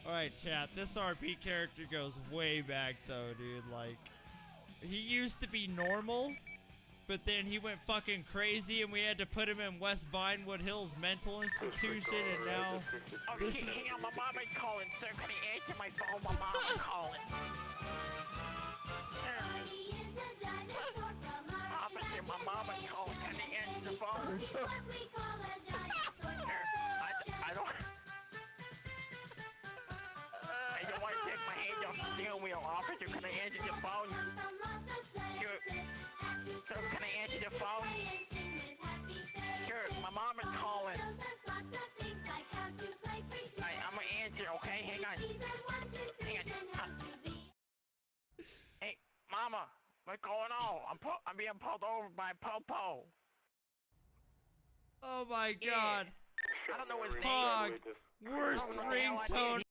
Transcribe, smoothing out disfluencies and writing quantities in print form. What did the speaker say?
Alright, chat, this RP character goes way back though, dude. Like, he used to be normal, but then he went fucking crazy and we had to put him in West Vinewood Hills Mental Institution, and now... Okay, hang on, my mom is calling, sir. Can I answer my phone? My mom is calling. Officer, my mom is calling. Can I answer the phone? Sir, I don't want to take my hand off the steering wheel. Officer, can I answer the phone? Sir, can I answer the phone? Sir, my mom is calling. I'm gonna answer, okay? Hang on. Hey, Mama, what's going on? I'm being pulled over by Popo. Oh my god. I don't know his name. Pog, worst ringtone